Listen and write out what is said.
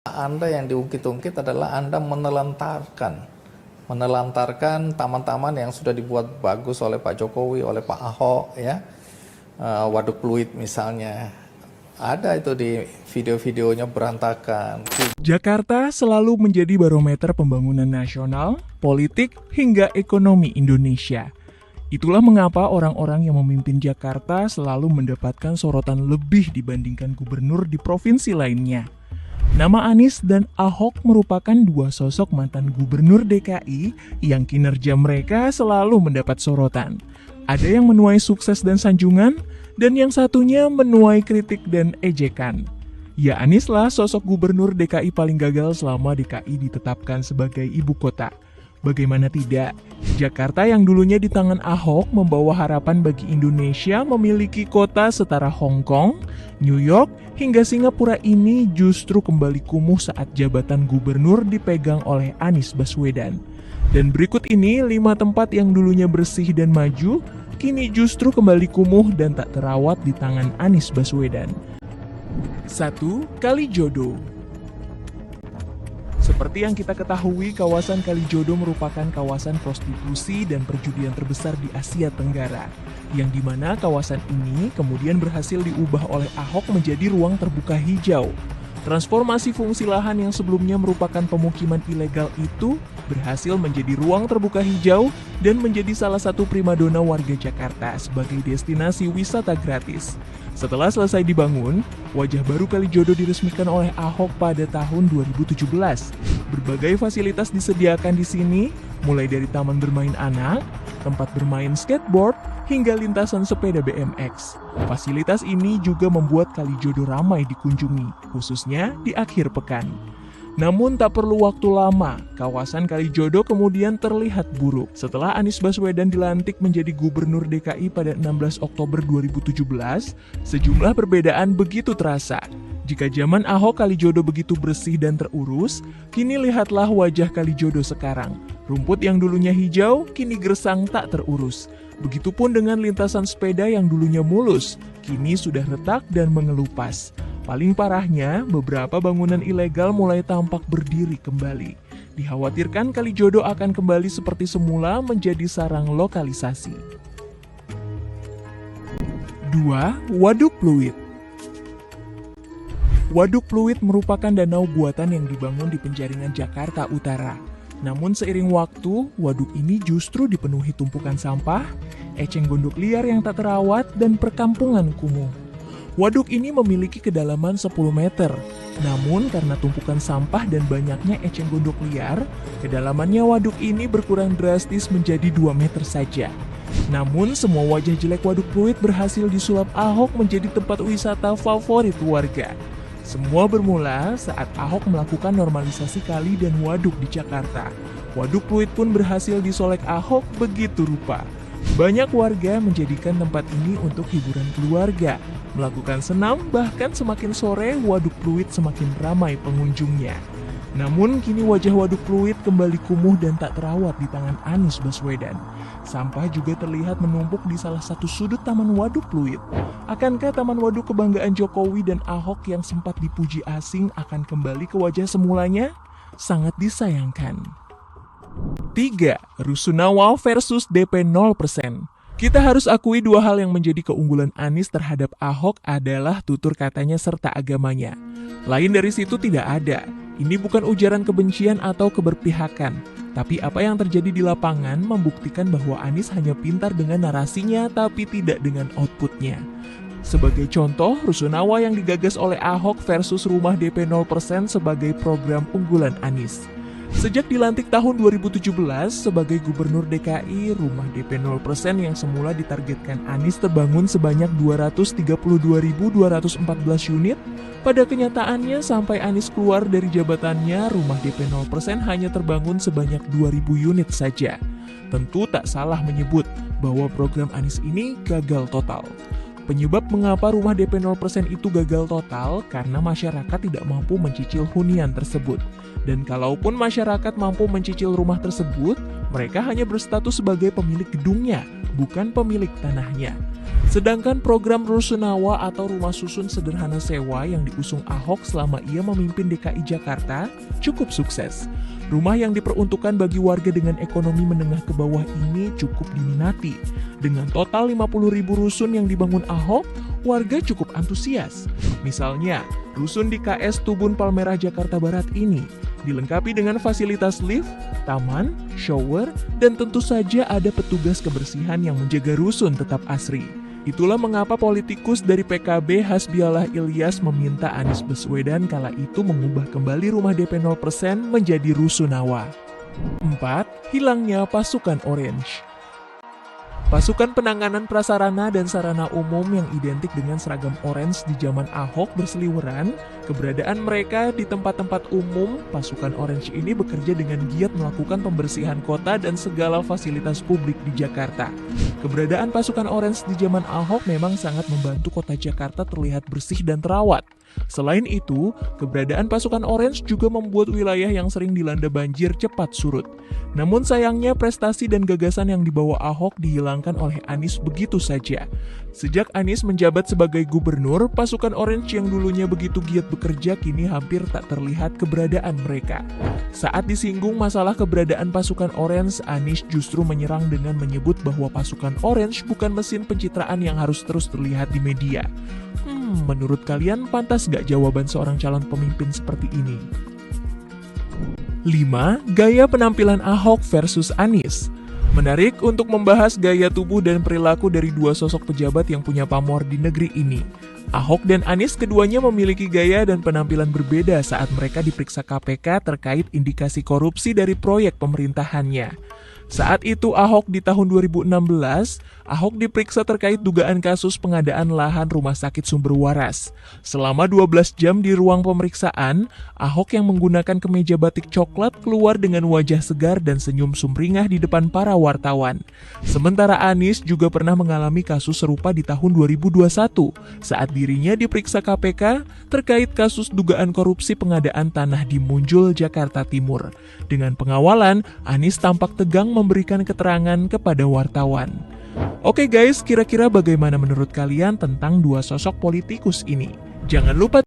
Anda yang diungkit-ungkit adalah Anda menelantarkan taman-taman yang sudah dibuat bagus oleh Pak Jokowi, oleh Pak Ahok, ya. Waduk Pluit misalnya, ada itu di video-videonya berantakan. Jakarta selalu menjadi barometer pembangunan nasional, politik, hingga ekonomi Indonesia. Itulah mengapa orang-orang yang memimpin Jakarta selalu mendapatkan sorotan lebih dibandingkan gubernur di provinsi lainnya. Nama Anies dan Ahok merupakan dua sosok mantan gubernur DKI yang kinerja mereka selalu mendapat sorotan. Ada yang menuai sukses dan sanjungan, dan yang satunya menuai kritik dan ejekan. Ya, Anies lah sosok gubernur DKI paling gagal selama DKI ditetapkan sebagai ibu kota. Bagaimana tidak, Jakarta yang dulunya di tangan Ahok membawa harapan bagi Indonesia memiliki kota setara Hong Kong, New York, hingga Singapura ini justru kembali kumuh saat jabatan gubernur dipegang oleh Anies Baswedan. Dan berikut ini 5 tempat yang dulunya bersih dan maju, kini justru kembali kumuh dan tak terawat di tangan Anies Baswedan. 1. Kalijodo. Seperti yang kita ketahui, kawasan Kalijodo merupakan kawasan prostitusi dan perjudian terbesar di Asia Tenggara, yang dimana kawasan ini kemudian berhasil diubah oleh Ahok menjadi ruang terbuka hijau. Transformasi fungsi lahan yang sebelumnya merupakan pemukiman ilegal itu berhasil menjadi ruang terbuka hijau dan menjadi salah satu primadona warga Jakarta sebagai destinasi wisata gratis. Setelah selesai dibangun, wajah baru Kalijodo diresmikan oleh Ahok pada tahun 2017. Berbagai fasilitas disediakan di sini, mulai dari taman bermain anak, tempat bermain skateboard, hingga lintasan sepeda BMX. Fasilitas ini juga membuat Kalijodo ramai dikunjungi, khususnya di akhir pekan. Namun tak perlu waktu lama, kawasan Kalijodo kemudian terlihat buruk. Setelah Anies Baswedan dilantik menjadi gubernur DKI pada 16 Oktober 2017, sejumlah perbedaan begitu terasa. Jika zaman Ahok Kalijodo begitu bersih dan terurus, kini lihatlah wajah Kalijodo sekarang. Rumput yang dulunya hijau, kini gersang tak terurus. Begitupun dengan lintasan sepeda yang dulunya mulus, kini sudah retak dan mengelupas. Paling parahnya, beberapa bangunan ilegal mulai tampak berdiri kembali. Dikhawatirkan Kalijodo akan kembali seperti semula menjadi sarang lokalisasi. 2. Waduk Pluit. Waduk Pluit merupakan danau buatan yang dibangun di penjaringan Jakarta Utara. Namun seiring waktu, waduk ini justru dipenuhi tumpukan sampah, eceng gondok liar yang tak terawat, dan perkampungan kumuh. Waduk ini memiliki kedalaman 10 meter, namun karena tumpukan sampah dan banyaknya eceng gondok liar, kedalamannya waduk ini berkurang drastis menjadi 2 meter saja. Namun semua wajah jelek Waduk Pluit berhasil disulap Ahok menjadi tempat wisata favorit warga. Semua bermula saat Ahok melakukan normalisasi kali dan waduk di Jakarta. Waduk Pluit pun berhasil disolek Ahok begitu rupa. Banyak warga menjadikan tempat ini untuk hiburan keluarga, melakukan senam, bahkan semakin sore Waduk Pluit semakin ramai pengunjungnya. Namun kini wajah Waduk Pluit kembali kumuh dan tak terawat di tangan Anies Baswedan. Sampah juga terlihat menumpuk di salah satu sudut Taman Waduk Pluit. Akankah Taman Waduk kebanggaan Jokowi dan Ahok yang sempat dipuji asing akan kembali ke wajah semulanya? Sangat disayangkan. 3. Rusunawa versus DP 0%. Kita harus akui dua hal yang menjadi keunggulan Anies terhadap Ahok adalah tutur katanya serta agamanya. Lain dari situ tidak ada. Ini bukan ujaran kebencian atau keberpihakan, tapi apa yang terjadi di lapangan membuktikan bahwa Anies hanya pintar dengan narasinya tapi tidak dengan outputnya. Sebagai contoh, Rusunawa yang digagas oleh Ahok versus Rumah DP 0% sebagai program unggulan Anies. Sejak dilantik tahun 2017 sebagai Gubernur DKI, Rumah DP 0% yang semula ditargetkan Anies terbangun sebanyak 232.214 unit. Pada kenyataannya sampai Anies keluar dari jabatannya, Rumah DP 0% hanya terbangun sebanyak 2.000 unit saja. Tentu tak salah menyebut bahwa program Anies ini gagal total. Penyebab mengapa rumah DP 0% itu gagal total karena masyarakat tidak mampu mencicil hunian tersebut. Dan kalaupun masyarakat mampu mencicil rumah tersebut, mereka hanya berstatus sebagai pemilik gedungnya, bukan pemilik tanahnya. Sedangkan program Rusunawa atau rumah susun sederhana sewa yang diusung Ahok selama ia memimpin DKI Jakarta cukup sukses. Rumah yang diperuntukkan bagi warga dengan ekonomi menengah ke bawah ini cukup diminati. Dengan total 50.000 rusun yang dibangun Ahok, warga cukup antusias. Misalnya, rusun di KS Tubun Palmerah Jakarta Barat ini dilengkapi dengan fasilitas lift, taman, shower, dan tentu saja ada petugas kebersihan yang menjaga rusun tetap asri. Itulah mengapa politikus dari PKB Hasbiallah Ilyas meminta Anies Baswedan kala itu mengubah kembali rumah DP 0% menjadi Rusunawa. 4. Hilangnya pasukan Orange. Pasukan penanganan prasarana dan sarana umum yang identik dengan seragam orange di zaman Ahok berseliweran, keberadaan mereka di tempat-tempat umum, pasukan orange ini bekerja dengan giat melakukan pembersihan kota dan segala fasilitas publik di Jakarta. Keberadaan pasukan orange di zaman Ahok memang sangat membantu kota Jakarta terlihat bersih dan terawat. Selain itu, keberadaan pasukan orange juga membuat wilayah yang sering dilanda banjir cepat surut. Namun sayangnya prestasi dan gagasan yang dibawa Ahok dihilangkan oleh Anies begitu saja. Sejak Anies menjabat sebagai gubernur, pasukan orange yang dulunya begitu giat bekerja kini hampir tak terlihat keberadaan mereka. Saat disinggung masalah keberadaan pasukan orange, Anies justru menyerang dengan menyebut bahwa pasukan orange bukan mesin pencitraan yang harus terus terlihat di media. Menurut kalian pantas gak jawaban seorang calon pemimpin seperti ini? 5. Gaya penampilan Ahok versus Anies. Menarik untuk membahas gaya tubuh dan perilaku dari dua sosok pejabat yang punya pamor di negeri ini. Ahok dan Anies keduanya memiliki gaya dan penampilan berbeda saat mereka diperiksa KPK terkait indikasi korupsi dari proyek pemerintahannya. Saat itu Ahok di tahun 2016, Ahok diperiksa terkait dugaan kasus pengadaan lahan rumah sakit Sumber Waras. Selama 12 jam di ruang pemeriksaan, Ahok yang menggunakan kemeja batik coklat keluar dengan wajah segar dan senyum sumringah di depan para wartawan. Sementara Anies juga pernah mengalami kasus serupa di tahun 2021 saat dirinya diperiksa KPK terkait kasus dugaan korupsi pengadaan tanah di Munjul, Jakarta Timur. Dengan pengawalan, Anies tampak tegang memberikan keterangan kepada wartawan. Oke guys, kira-kira bagaimana menurut kalian tentang dua sosok politikus ini? Jangan lupa